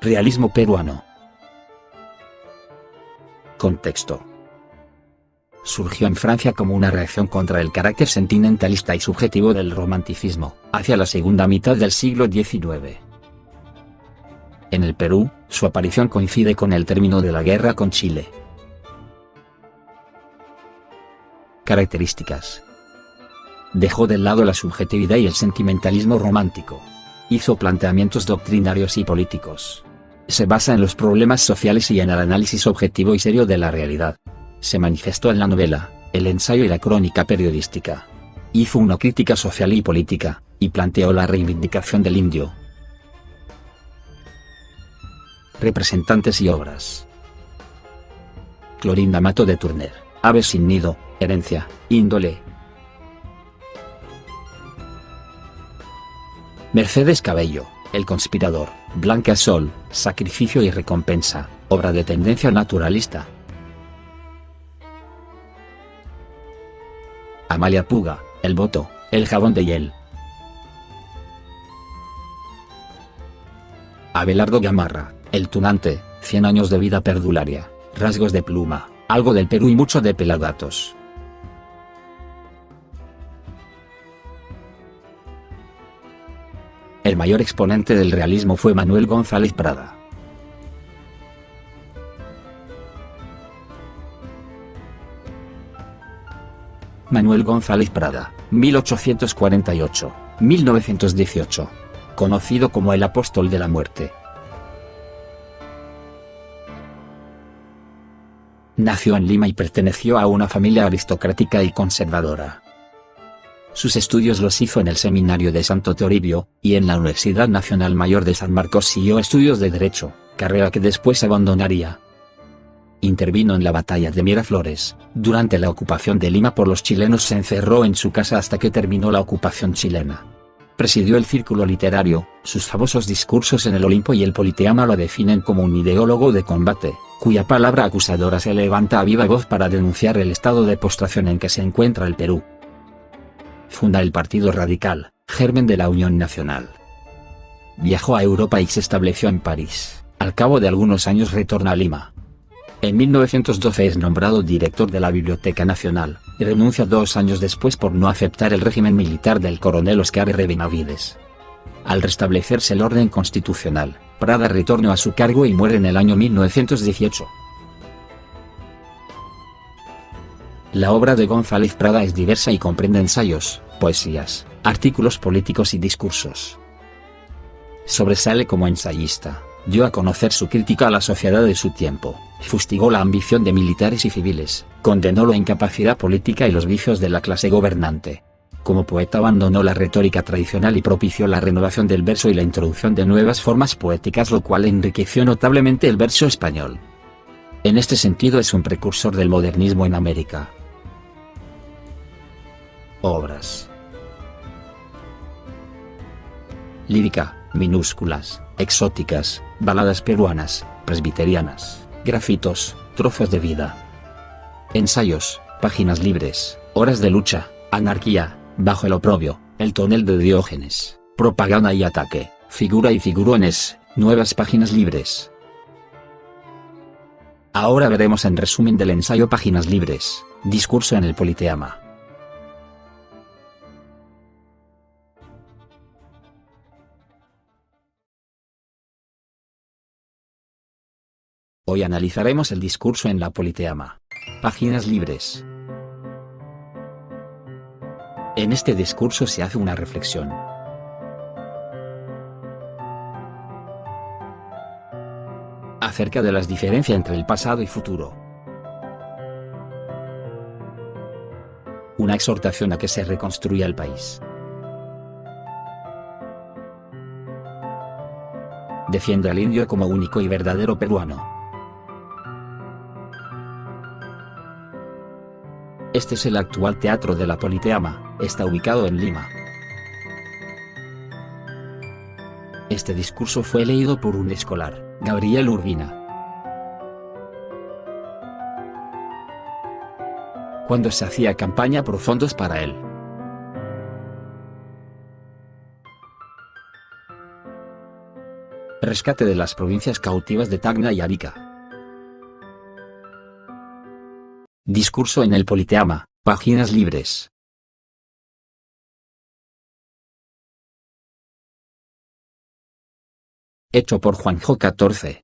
Realismo peruano. Contexto. Surgió en Francia como una reacción contra el carácter sentimentalista y subjetivo del romanticismo, hacia la segunda mitad del siglo XIX. En el Perú, su aparición coincide con el término de la guerra con Chile. Características. Dejó de lado la subjetividad y el sentimentalismo romántico. Hizo planteamientos doctrinarios y políticos. Se basa en los problemas sociales y en el análisis objetivo y serio de la realidad. Se manifestó en la novela, el ensayo y la crónica periodística. Hizo una crítica social y política, y planteó la reivindicación del indio. Representantes y obras. Clorinda Mato de Turner, Aves sin nido, Herencia, índole. Mercedes Cabello, El conspirador, Blanca Sol, Sacrificio y recompensa, obra de tendencia naturalista. Amalia Puga, El voto, El jabón de hiel. Abelardo Gamarra, El tunante, 100 años de vida perdularia, Rasgos de pluma, Algo del Perú y mucho de Pelagatos. El mayor exponente del realismo fue Manuel González Prada. Manuel González Prada, 1848-1918. Conocido como el Apóstol de la Muerte. Nació en Lima y perteneció a una familia aristocrática y conservadora. Sus estudios los hizo en el Seminario de Santo Toribio, y en la Universidad Nacional Mayor de San Marcos siguió estudios de Derecho, carrera que después abandonaría. Intervino en la batalla de Miraflores. Durante la ocupación de Lima por los chilenos se encerró en su casa hasta que terminó la ocupación chilena. Presidió el círculo literario. Sus famosos discursos en el Olimpo y el Politeama lo definen como un ideólogo de combate, cuya palabra acusadora se levanta a viva voz para denunciar el estado de postración en que se encuentra el Perú. Funda el Partido Radical, germen de la Unión Nacional. Viajó a Europa y se estableció en París. Al cabo de algunos años retorna a Lima. En 1912 es nombrado director de la Biblioteca Nacional, y renuncia 2 años después por no aceptar el régimen militar del coronel Óscar R. Benavides. Al restablecerse el orden constitucional, Prada retornó a su cargo y muere en el año 1918. La obra de González Prada es diversa y comprende ensayos, poesías, artículos políticos y discursos. Sobresale como ensayista, dio a conocer su crítica a la sociedad de su tiempo, fustigó la ambición de militares y civiles, condenó la incapacidad política y los vicios de la clase gobernante. Como poeta abandonó la retórica tradicional y propició la renovación del verso y la introducción de nuevas formas poéticas, lo cual enriqueció notablemente el verso español. En este sentido es un precursor del modernismo en América. Obras. Lírica, minúsculas, exóticas, baladas peruanas, presbiterianas, grafitos, trozos de vida. Ensayos, páginas libres, horas de lucha, anarquía, bajo el oprobio, el tonel de Diógenes, propaganda y ataque, figura y figurones, nuevas páginas libres. Ahora veremos en resumen del ensayo Páginas libres, discurso en el Politeama. Hoy analizaremos el discurso en la Politeama. Páginas libres. En este discurso se hace una reflexión. Acerca de las diferencias entre el pasado y futuro. Una exhortación a que se reconstruya el país. Defiende al indio como único y verdadero peruano. Este es el actual Teatro de la Politeama, está ubicado en Lima. Este discurso fue leído por un escolar, Gabriel Urbina. Cuando se hacía campaña por fondos para él. Rescate de las provincias cautivas de Tacna y Arica. Discurso en el Politeama, páginas libres. Hecho por Juanjo 14.